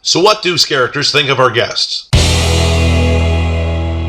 So what do Scareactors think of our guests?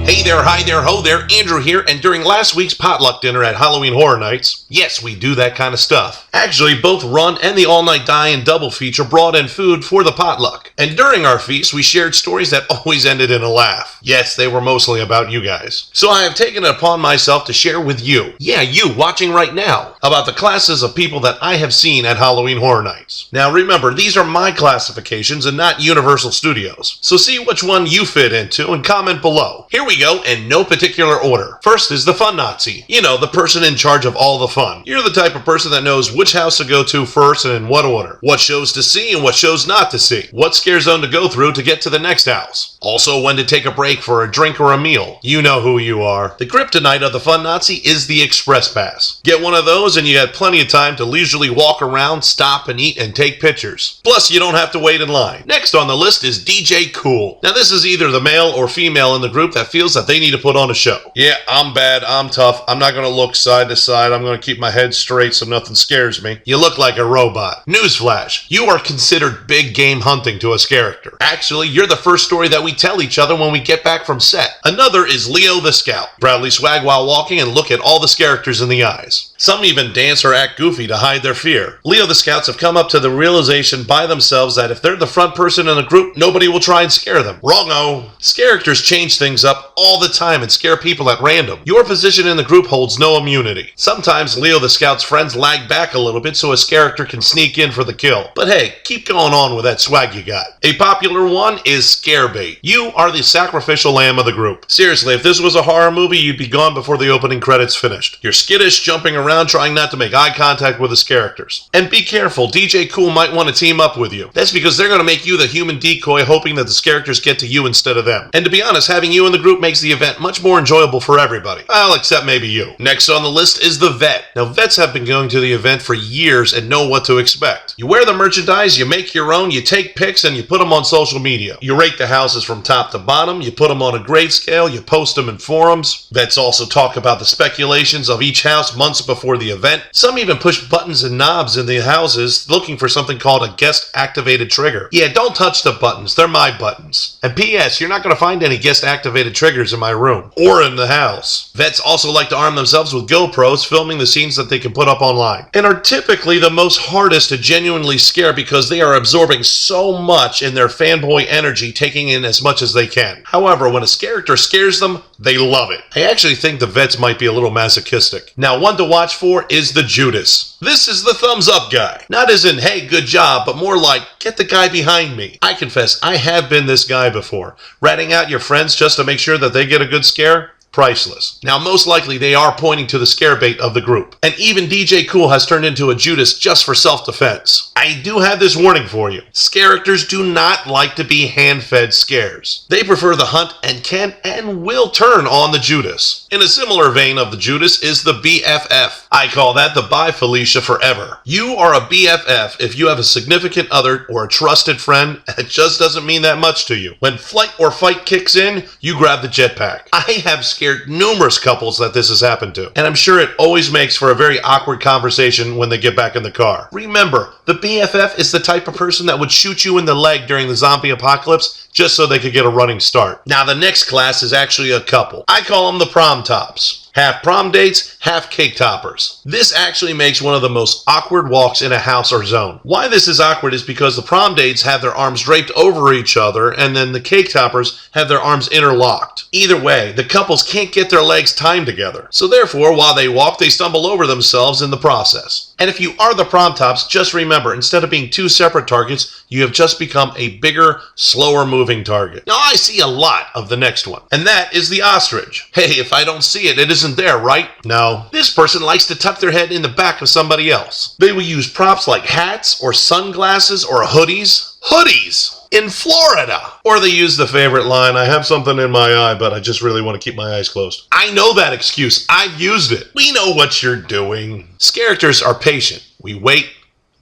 Hey there, hi there, ho there, Andrew here, and during last week's potluck dinner at Halloween Horror Nights, yes, we do that kind of stuff. Actually, both Run and the All Night Die-In double feature brought in food for the potluck. And during our feast, we shared stories that always ended in a laugh. Yes, they were mostly about you guys. So I have taken it upon myself to share with you, yeah, you watching right now, about the classes of people that I have seen at Halloween Horror Nights. Now remember, these are my classifications and not Universal Studios. So see which one you fit into and comment below. Here we go, in no particular order. First is the fun Nazi. You know, the person in charge of all the fun. You're the type of person that knows which house to go to first and in what order. What shows to see and what shows not to see. What scare zone to go through to get to the next house. Also, when to take a break for a drink or a meal. You know who you are. The kryptonite of the fun Nazi is the express pass. Get one of those and you have plenty of time to leisurely walk around, stop and eat, and take pictures. Plus, you don't have to wait in line. Next on the list is DJ Cool. Now this is either the male or female in the group that feels that they need to put on a show. Yeah, I'm bad, I'm tough, I'm not gonna look side to side, I'm gonna keep my head straight so nothing scares me. You look like a robot. Newsflash, you are considered big game hunting to a Scareactor. Actually, you're the first story that we tell each other when we get back from set. Another is Leo the Scout. Proudly swag while walking and look at all the Scareactors in the eyes. Some even dance or act goofy to hide their fear. Leo the Scouts have come up to the realization by themselves that if they're the front person in a group, nobody will try and scare them. Wrong-o. Scareactors change things up all the time and scare people at random. Your position in the group holds no immunity. Sometimes Leo the Scout's friends lag back a little bit so a Scareactor can sneak in for the kill. But hey, keep going on with that swag you got. A popular one is Scarebait. You are the sacrificial lamb of the group. Seriously, if this was a horror movie, you'd be gone before the opening credits finished. You're skittish, jumping around, trying not to make eye contact with the Scareactors. And be careful, DJ Cool might want to team up with you. That's because they're going to make you the human decoy, hoping that the Scareactors get to you instead of them. And to be honest, having you in the group makes the event much more enjoyable for everybody. Well, except maybe you. Next on the list is the vet. Now, vets have been going to the event for years and know what to expect. You wear the merchandise, you make your own, you take pics, and you put them on social media. You rate the houses from top to bottom, you put them on a grade scale, you post them in forums. Vets also talk about the speculations of each house months before the event. Some even push buttons and knobs in the houses looking for something called a guest activated trigger. Yeah, don't touch the buttons, they're my buttons. And P.S., you're not going to find any guest activated triggers in my room or in the house. Vets also like to arm themselves with GoPros, filming the scenes that they can put up online, and are typically the most hardest to genuinely scare because they are absorbing so much in their fanboy energy, taking in as much as they can. However, when a Scareactor scares them, they love it. I actually think the vets might be a little masochistic. Now, one to watch for is the Judas. This is the thumbs up guy. Not as in, hey, good job, but more like, get the guy behind me. I confess, I have been this guy before. Ratting out your friends just to make sure that they get a good scare? Priceless. Now, most likely they are pointing to the scarebait of the group. And even DJ Cool has turned into a Judas just for self-defense. I do have this warning for you. Scareactors do not like to be hand-fed scares. They prefer the hunt and can and will turn on the Judas. In a similar vein of the Judas is the BFF. I call that the Bye Felicia Forever. You are a BFF if you have a significant other or a trusted friend. It just doesn't mean that much to you. When flight or fight kicks in, you grab the jetpack. I have scared numerous couples that this has happened to, and I'm sure it always makes for a very awkward conversation when they get back in the car. Remember, the BFF is the type of person that would shoot you in the leg during the zombie apocalypse just so they could get a running start. Now, the next class is actually a couple. I call them the prom tops. Half prom dates, half cake toppers. This actually makes one of the most awkward walks in a house or zone. Why this is awkward is because the prom dates have their arms draped over each other, and then the cake toppers have their arms interlocked. Either way, the couples can't get their legs timed together. So therefore, while they walk, they stumble over themselves in the process. And if you are the prom tops, just remember, instead of being two separate targets, you have just become a bigger, slower moving target. Now, I see a lot of the next one, and that is the ostrich. Hey, if I don't see it, it isn't there, right? No. This person likes to tuck their head in the back of somebody else. They will use props like hats or sunglasses or hoodies. Hoodies! In Florida. Or they use the favorite line, I have something in my eye, but I just really want to keep my eyes closed. I know that excuse. I've used it. We know what you're doing. Scareactors are patient. We wait,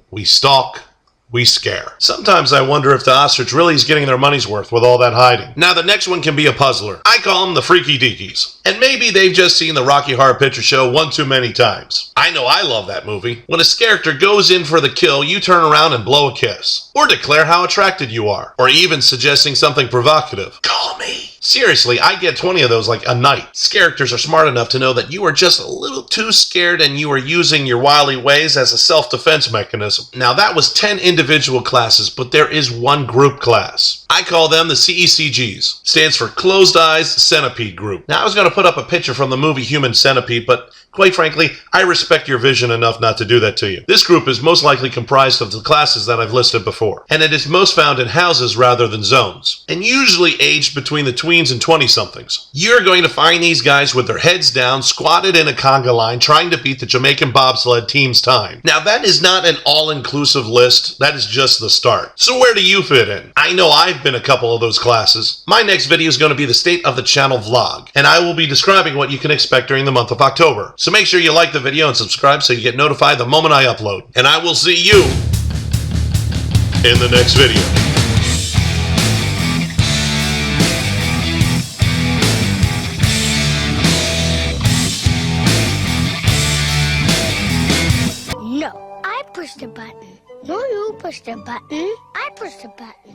we stalk, we scare. Sometimes I wonder if the ostrich really is getting their money's worth with all that hiding. Now the next one can be a puzzler. I call them the freaky deakies. And maybe they've just seen the Rocky Horror Picture Show one too many times. I know I love that movie. When a Scareactor goes in for the kill, you turn around and blow a kiss. Or declare how attracted you are. Or even suggesting something provocative. Call me. Seriously, I get 20 of those like a night. Scareactors are smart enough to know that you are just a little too scared and you are using your wily ways as a self-defense mechanism. Now that was 10 individual classes, but there is one group class. I call them the CEGs. Stands for Closed Eyes Centipede Group. Now I was going to put up a picture from the movie Human Centipede, but quite frankly, I respect your vision enough not to do that to you. This group is most likely comprised of the classes that I've listed before, and it is most found in houses rather than zones, and usually aged between the tweens and 20-somethings. You're going to find these guys with their heads down, squatted in a conga line, trying to beat the Jamaican bobsled team's time. Now that is not an all-inclusive list, that is just the start. So where do you fit in? I know I've been a couple of those classes. My next video is going to be the State of the Channel vlog, and I will be describing what you can expect during the month of October. So make sure you like the video and subscribe so you get notified the moment I upload. And I will see you in the next video. No, I pushed the button. No, you pushed the button. I pushed the button.